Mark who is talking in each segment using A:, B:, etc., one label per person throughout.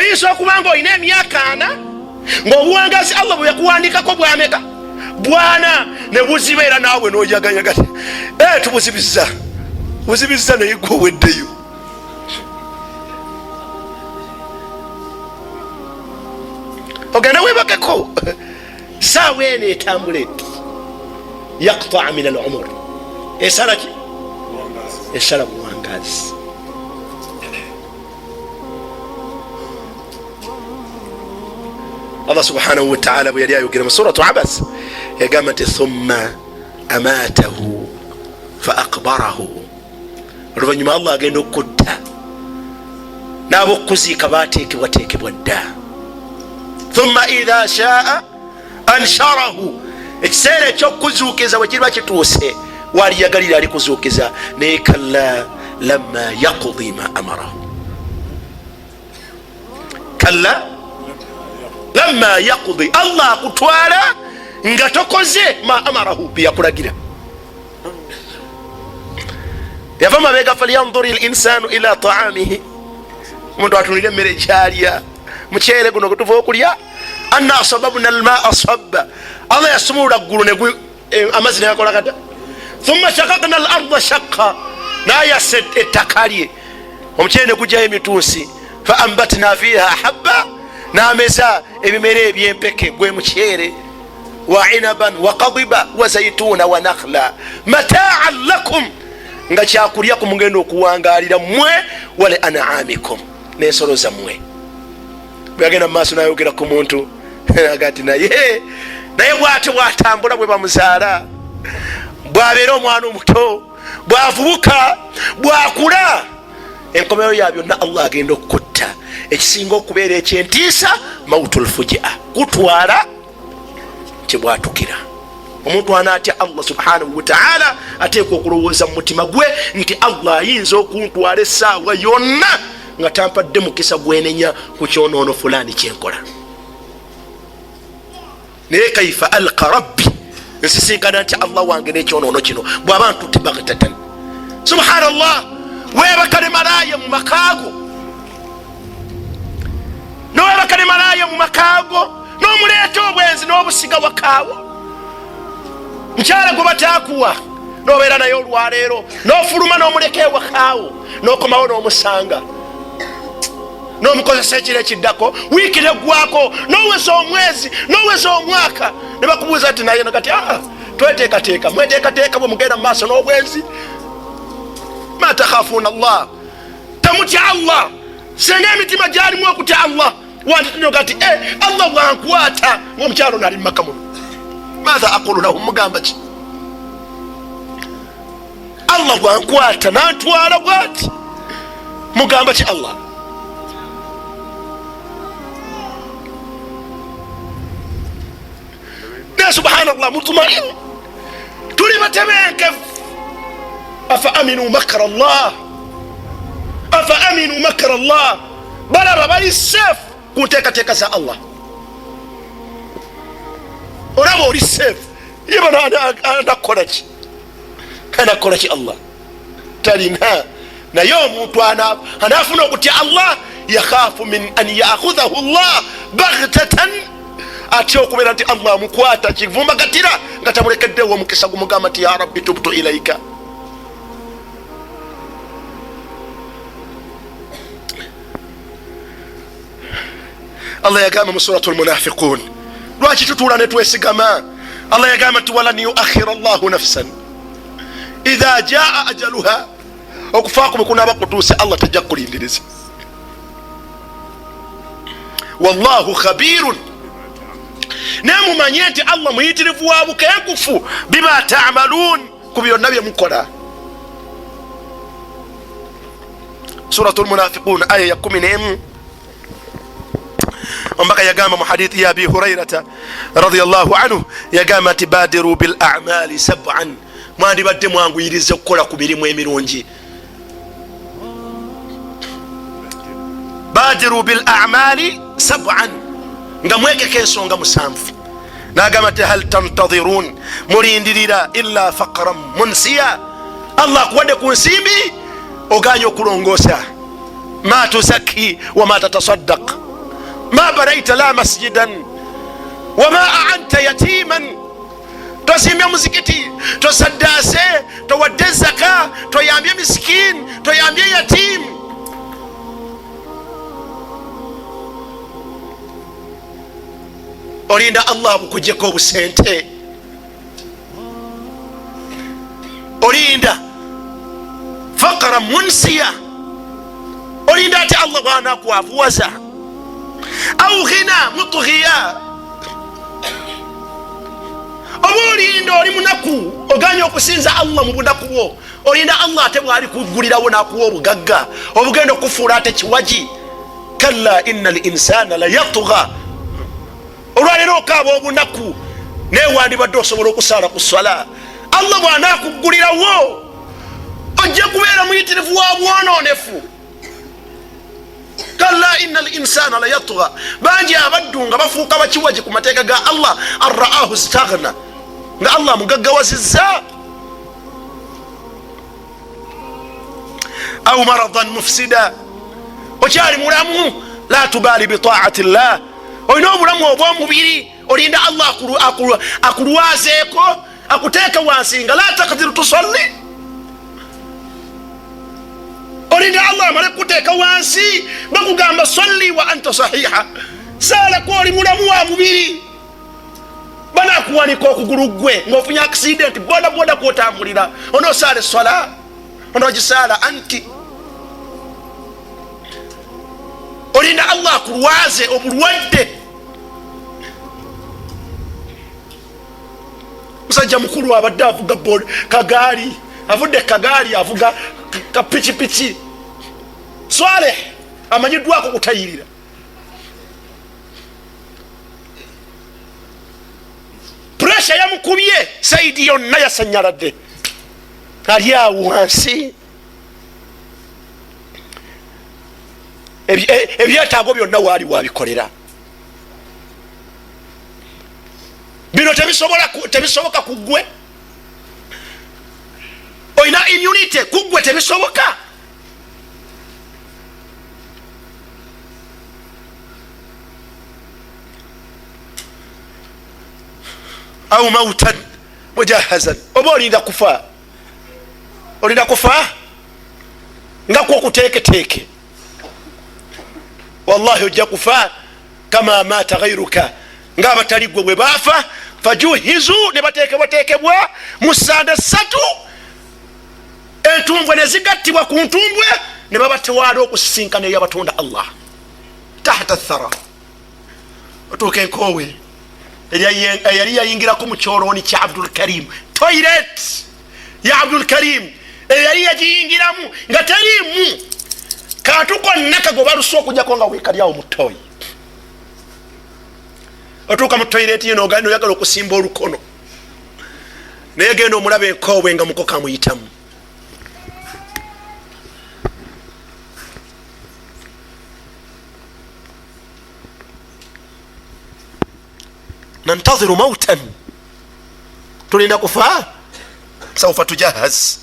A: oyinza okuba nga olina emyaka 4 ng'obuwangazi Allah bwe yakuwandikako bwameka bwana ne buzibeera naawe n'ojaganyagati tubuzibizza naye gwe oweddeyo. ogenda webakeko saawa eno etambula eti yaktaa min al umur esala ki esala buwangazi. Allah subhanahu wa ta'ala bwe yali ayogera mu suratu Abas yagamba nti thumma amatahu fa aqbarahu, oluvanyuma Allah agenda okutta n'abokuziika bateekebwateekebwa dda. thumma idha shaa ansharahu, ekiseera ekyokuzuukiza bwe kiriba kituuse waliyagalira ali kuzuukiza naye kalla lamma yaqdi ma amarahu, kalla lamma yaqdi, Allah akutwala nga tokoze ma amarahu byakulagira. yava mabega falyanzur linsanu ila taamihi, omuntu atunire emmere kyalya mukyere guno gutuva okulya. anna asababna almaa sabba, Allah yasumulula ggulu amazzi negakola kata. thumma shakakna alarda shakka, nayasa ettaka lye omukyere ne gujjayo emituusi. fa ambatna fiha habba, nameza ebimere ebyempeke gwe mukyere. wa inaban wa qadiba wa zaituna wa nakhla mataan lakum, nga kyakulya kumugenda okuwangalira mmwe wale an'amikum, n'ensolo zammwe. bwagenda mumaaso nayogera ku muntu agati naye bwate bwatambula bwe bamuzaala, bwabeera omwana omuto, bwavubuka, bwakula, enkomero ya byonna Allah agenda okukutta. ekisinga okubeera ekyentiisa mautul fujia, kutwala kyebwatukira. omuntu anaatya Allah subhanahu wa ta'ala ateekwa okulowooza mu mutima gwe nti Allah ayinza okuntwala essaawa yonna nga tampadde mukisa gwenenya ku kyonoono fulani kyenkola. naye kaifa alqa rabbi, nsisinkana nti Allah wange n'ekyonoono kino bw'aba ntutte baghtatan. subhanallah, weebakale malaaya mu makaago, noweebakale malaaya mu makaago n'omuleeta obwenzi n'obusiga wakaawo. mukyala gwe bataakuwa nobeera naye olwaleero n'ofuluma n'omuleka ewakaawo n'okomawo n'omusanga n'omukozesa ekiro ekiddako wiiki neggwako n'oweza omwezi n'oweza omwaka ne bakubuuza nti naye nagati tweteekateeka mweteekateeka bwe mugenda mu maaso n'obwenzi. ma takhafuuna Allah, tamutya Allah. senga emitima gyalimu okutya Allah wanditnogati Allah bwankwata ng'omukyalo nali mumaka muno maatha aqulu lahu, mugamba ki? Allah bwankwata nantwala bwati mugamba ki Allah? ne subhanallah mutmain, tuli batebenkevu. afa aminu makra Allah, afa aminu makra Allah, balaba bali safe ku nteekateeka za Allah. olaba oli safe, yebana anakola ki? anakola ki Allah? talina. naye omuntu anaafuna okutya Allah yakhafu min an yaakhudhahu Allah baghtatan, atya okubeera nti Allah amukwata kivumbagatira nga tamulekeddewo omukisa gumugamba nti ya rabbi tubtu ilaika. Allah yagamba mu suratul munafiqun, lwaki tutuula ne twesigama? Allah yagamba nti walan yuakhira Allahu nafsan idha jaa ajaluha, okufaako bwe kunaaba kutuuse Allah tajja kulindiriza. wallahu khabirun, nemumanye nti Allah muyitirivu wa bukenkufu bima ta'malun, ku byonna bye mukola. suratul munafiqun aya ya 11. ombaka yagamba mu hadithi ya abi hurairata radiyallahu anhu, yagamba nti badiru bil a'mali sab'an, mwandibadde mwanguyiriza okukola ku mirimu emirungi. badiru bil a'mali sab'an, nga mwegeka ensonga 7. nagamba nti hal tantadhirun, mulindirira illa faqran munsiya, Allah akuwadde ku nsimbi oganya okulongoosa. ma tuzakki wa ma tatasaddaq, ma banaita la masjidan wama aanta yatiman, tosimbye muzikiti, tosaddase, towadde zaka, toyambye miskin, toyambye yatim. Olinda Allah bukujjeko obusente, olinda faqara munsiya, olinda ati Allah bwana kwafuwaza, au ghina mutghiya. Oba olinda oli munaku oganye okusinza Allah mu bunaku bwo, olinda Allah ate bwali kugulirawo nakuwa obugagga obugenda okufuula ate kiwaji. Kalla inna linsana la yatgha, olwaliro okaaba obunaku naye wandibadde osobola okusaala ku swala. Allah bw'anaakugulirawo ojja kubeera muyitirivu wa bwononefu. Kalla inna linsana la yatgha, bangi abaddu nga bafuuka bakiwaji ku mateeka ga Allah. Arraahu staghna, nga Allah mugaggawazizza. Au maradan mufsida, okyali mulamu la tubaali bitaati llah, olina obulamu obwomubiri, olinda Allah akulwazeeko, akuteeka wansi nga la takdiru tusalli, olinda Allah amale kuteeka wansi bakugamba salli wa anta sahiha, saala kwoli mulamu wa mubiri. Banakuwanika okugulu gwe ng'ofunye accident boda boda kwotambulira, onosaala eswala, onogisaala anti. Olinda Allah akulwaze obulwadde. Musajja mukulu abadde avuga kagaali, avudde kagaali avuga kapikipiki, Swaleh amanyiddwako kutayirira. Pressure yamukubye, Saidi yonna yasanyaladde, ali awo wansi. Ebyetaago byonna waali wabikolera. Bino tebisoboka kugwe. Oyina immunity kugwe tebisoboka. Au mautan mujahazan, oba olinda kufa, olinda kufa nga kwokuteeketeeke. Wallahi ojja kufa kama mata ghairuka, nga abatali gwe bwe baafa. Fajuhizu, ne bateekebwateekebwa mu ssanda ssatu, entumbwe ne zigattibwa ku ntumbwe, ne babatwala okusisinkana eyabatonda Allah tahta thara. Otuuka enkoowe eyali yayingirako mu kyolooni kya Abdul Karim, toilet ya Abdul Karim eyali yagiyingiramu nga terimu kantu konna kago balusa okujjako nga weekalyawo mu toyi. Otuuka mu toilet yino oyagala okusimba olukono, naye genda omulaba enkoowe nga mukoka amuyitamu. Nantadhiru mautan, tulinda kufa. Saufa tujahaz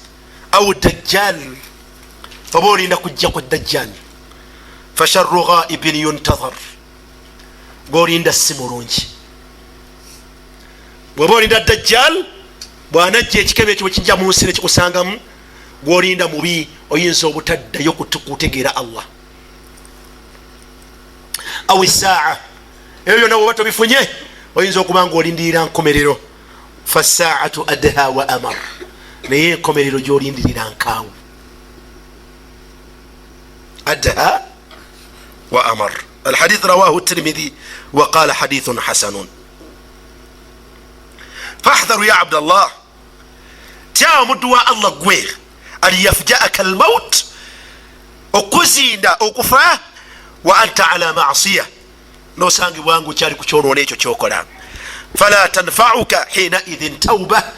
A: au dajjal, oba olinda kujja ku dajjal. Fasharru ghaibin yuntadhar, gwolinda si mulungi. Bw'oba olinda dajjal, bw'anajja ekikebe ekyo kijja mu nsi ne kikusangamu, gwolinda mubi, oyinza obutaddayo kutegeera Allah. Awi saa, ebyo byonna bw'oba tobifunye, oyinza okuba ng'olindirira nkomerero. Fasaatu adha wa amar, naye enkomerero gy'olindirira nkaawu. Adha wa amar. الحديث رواه الترمذي وقال حديث حسن. فاحذروا يا عبد الله، تيا مدوا الله غوير أن يفجأك الموت okuzida okufa wa anta ala ma'siyah, nosangi wangu kyali kukyonona ekyo kyokola. Fala tanfa'uka hina idhin tauba,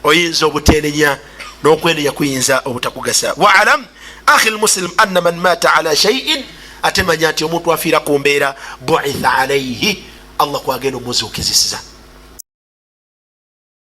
A: oyinza obutenenya n'okwenenya kuyinza obutakugasa. Wa'alam akhi almuslim anna man mata ala shay'in, atemanya nti omuntu afiira ku mbeera bu'itha alayhi, Allah kwagenda omuzukizisiza.